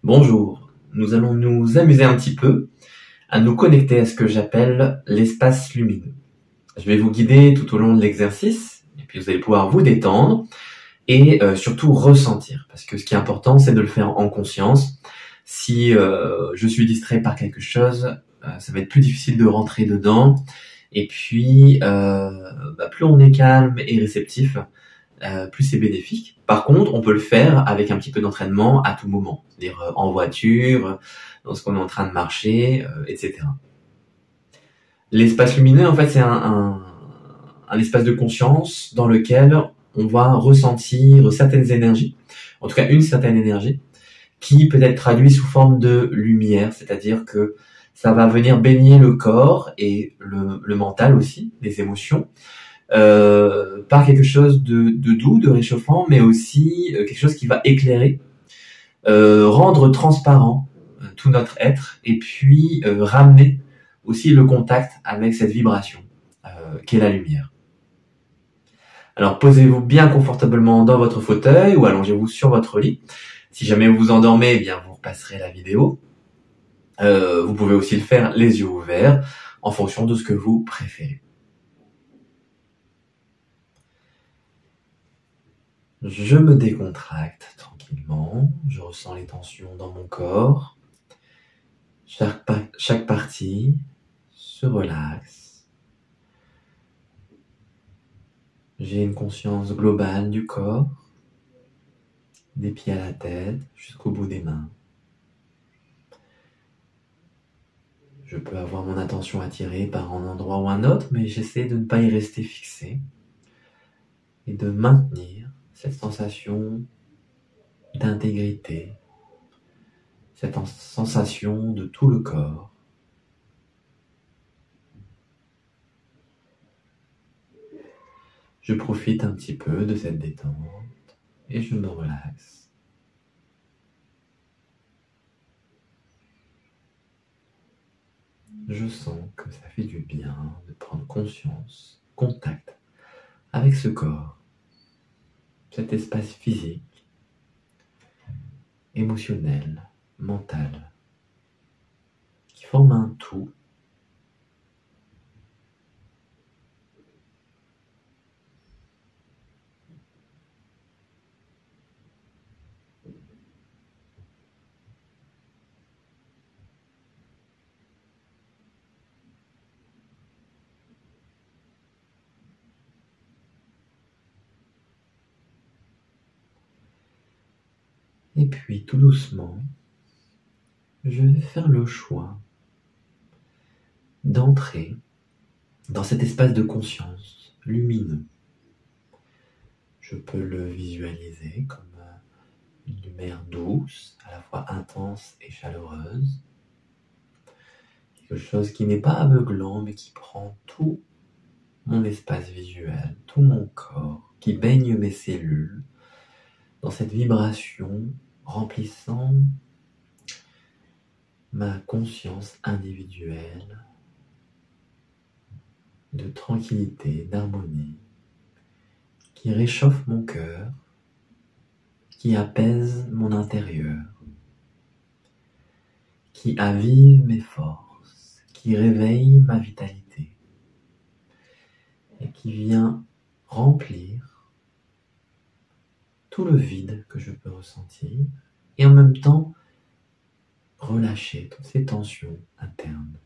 Bonjour, nous allons nous amuser un petit peu à nous connecter à ce que j'appelle l'espace lumineux. Je vais vous guider tout au long de l'exercice, et puis vous allez pouvoir vous détendre et surtout ressentir, parce que ce qui est important, c'est de le faire en conscience. Si je suis distrait par quelque chose, ça va être plus difficile de rentrer dedans, et puis plus on est calme et réceptif, plus c'est bénéfique. Par contre, on peut le faire avec un petit peu d'entraînement à tout moment, c'est-à-dire en voiture, lorsqu'on est en train de marcher, etc. L'espace lumineux, en fait, c'est un espace de conscience dans lequel on va ressentir certaines énergies, en tout cas une certaine énergie, qui peut être traduite sous forme de lumière, c'est-à-dire que ça va venir baigner le corps et le mental aussi, les émotions, par quelque chose de doux, de réchauffant, mais aussi quelque chose qui va éclairer, rendre transparent tout notre être, et puis ramener aussi le contact avec cette vibration qu'est la lumière. Alors posez-vous bien confortablement dans votre fauteuil ou allongez-vous sur votre lit. Si jamais vous vous endormez, eh bien vous repasserez la vidéo. Vous pouvez aussi le faire les yeux ouverts en fonction de ce que vous préférez. Je me décontracte tranquillement, je ressens les tensions dans mon corps. Chaque partie se relaxe. J'ai une conscience globale du corps, des pieds à la tête jusqu'au bout des mains. Je peux avoir mon attention attirée par un endroit ou un autre, mais j'essaie de ne pas y rester fixé et de maintenir cette sensation d'intégrité, cette sensation de tout le corps. Je profite un petit peu de cette détente et je me relaxe. Je sens que ça fait du bien de prendre conscience, contact avec ce corps, cet espace physique, émotionnel, mental, qui forme un tout. Et puis, tout doucement, je vais faire le choix d'entrer dans cet espace de conscience lumineux. Je peux le visualiser comme une lumière douce, à la fois intense et chaleureuse. Quelque chose qui n'est pas aveuglant, mais qui prend tout mon espace visuel, tout mon corps, qui baigne mes cellules dans cette vibration remplissant ma conscience individuelle de tranquillité, d'harmonie, qui réchauffe mon cœur, qui apaise mon intérieur, qui avive mes forces, qui réveille ma vitalité et qui vient remplir tout le vide que je peux ressentir et en même temps relâcher toutes ces tensions internes.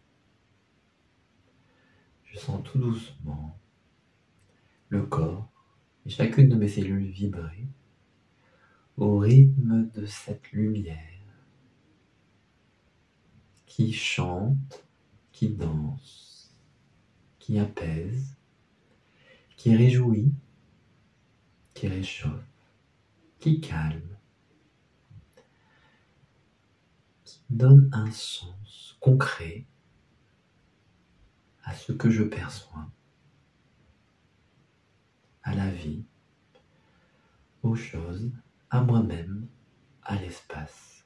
Je sens tout doucement le corps et chacune de mes cellules vibrer au rythme de cette lumière qui chante, qui danse, qui apaise, qui réjouit, qui réchauffe, qui calme, qui donne un sens concret à ce que je perçois, à la vie, aux choses, à moi-même, à l'espace.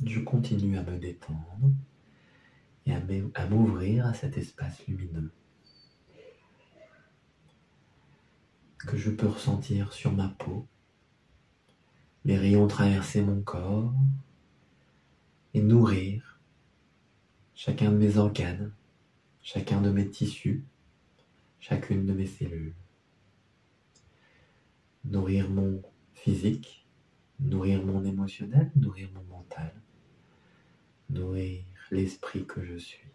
Je continue à me détendre et à m'ouvrir à cet espace lumineux. que je peux ressentir sur ma peau, les rayons traverser mon corps et nourrir chacun de mes organes, chacun de mes tissus, chacune de mes cellules. Nourrir mon physique, nourrir mon émotionnel, nourrir mon mental, nourrir l'esprit que je suis.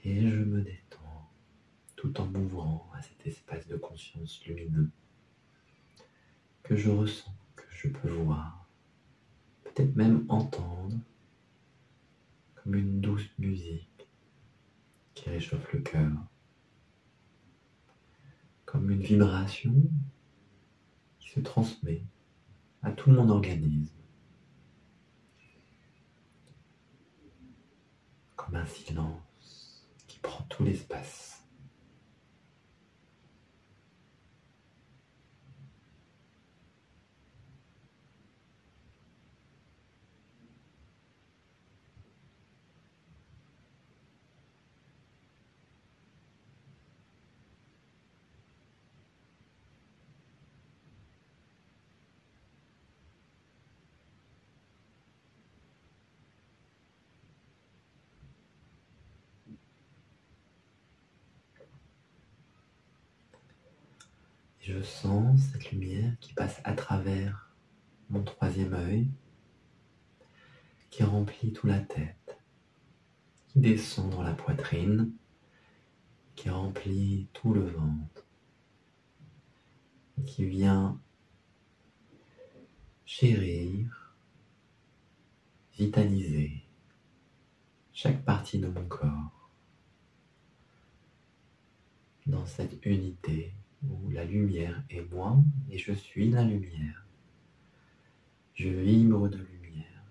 Et je me détends tout en m'ouvrant à cet espace de conscience lumineux que je ressens, que je peux voir, peut-être même entendre comme une douce musique qui réchauffe le cœur, comme une vibration qui se transmet à tout mon organisme, comme un silence qui prend tout l'espace. Et je sens cette lumière qui passe à travers mon troisième œil, qui remplit toute la tête, qui descend dans la poitrine, qui remplit tout le ventre, et qui vient chérir, vitaliser chaque partie de mon corps, dans cette unité où la lumière est moi et je suis la lumière. Je vibre de lumière.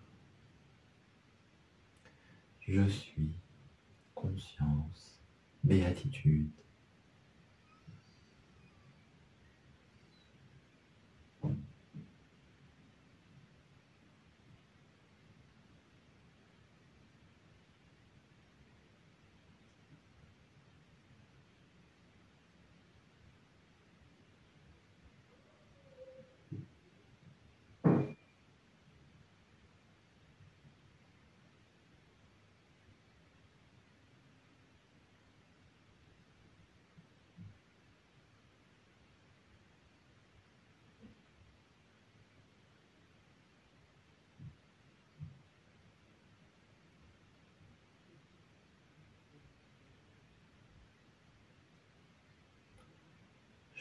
Je suis conscience, béatitude.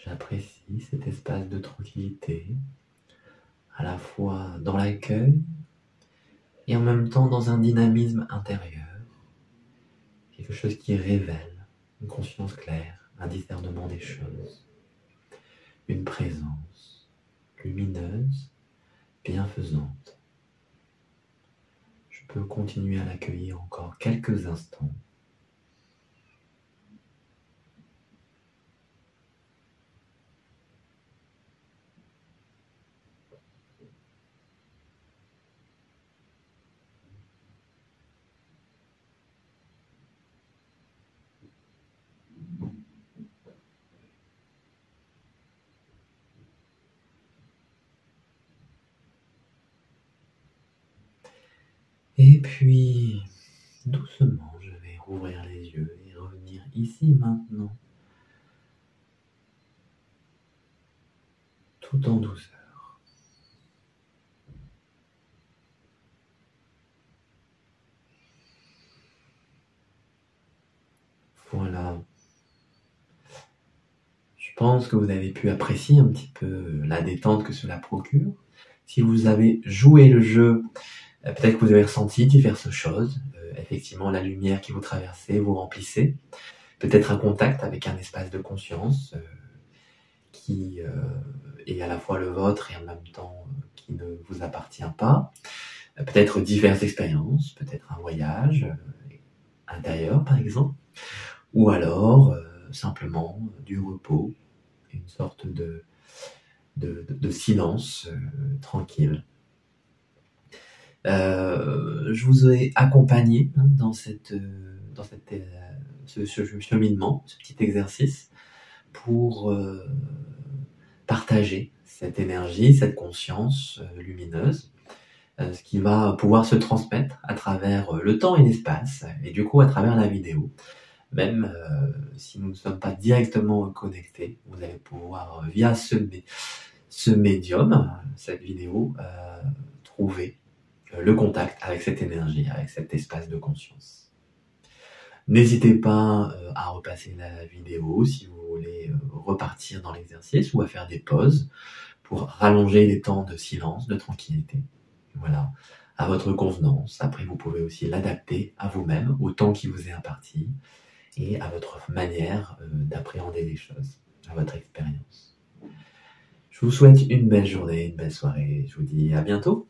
J'apprécie cet espace de tranquillité, à la fois dans l'accueil et en même temps dans un dynamisme intérieur, quelque chose qui révèle une conscience claire, un discernement des choses, une présence lumineuse, bienfaisante. Je peux continuer à l'accueillir encore quelques instants. Et puis, doucement, je vais rouvrir les yeux et revenir ici maintenant, tout en douceur. Voilà. Je pense que vous avez pu apprécier un petit peu la détente que cela procure. Si vous avez joué le jeu, peut-être que vous avez ressenti diverses choses. Effectivement, la lumière qui vous traversait, vous remplissait. Peut-être un contact avec un espace de conscience qui est à la fois le vôtre et en même temps qui ne vous appartient pas. Peut-être diverses expériences, peut-être un voyage intérieur par exemple, ou alors simplement du repos, une sorte de silence tranquille. Je vous ai accompagné dans ce cheminement, ce petit exercice, pour partager cette énergie, cette conscience lumineuse, ce qui va pouvoir se transmettre à travers le temps et l'espace, et du coup à travers la vidéo. Même si nous ne sommes pas directement connectés, vous allez pouvoir, via ce médium, cette vidéo, trouver le contact avec cette énergie, avec cet espace de conscience. N'hésitez pas à repasser la vidéo si vous voulez repartir dans l'exercice ou à faire des pauses pour rallonger les temps de silence, de tranquillité. Voilà, à votre convenance. Après, vous pouvez aussi l'adapter à vous-même, au temps qui vous est imparti et à votre manière d'appréhender les choses, à votre expérience. Je vous souhaite une belle journée, une belle soirée. Je vous dis à bientôt.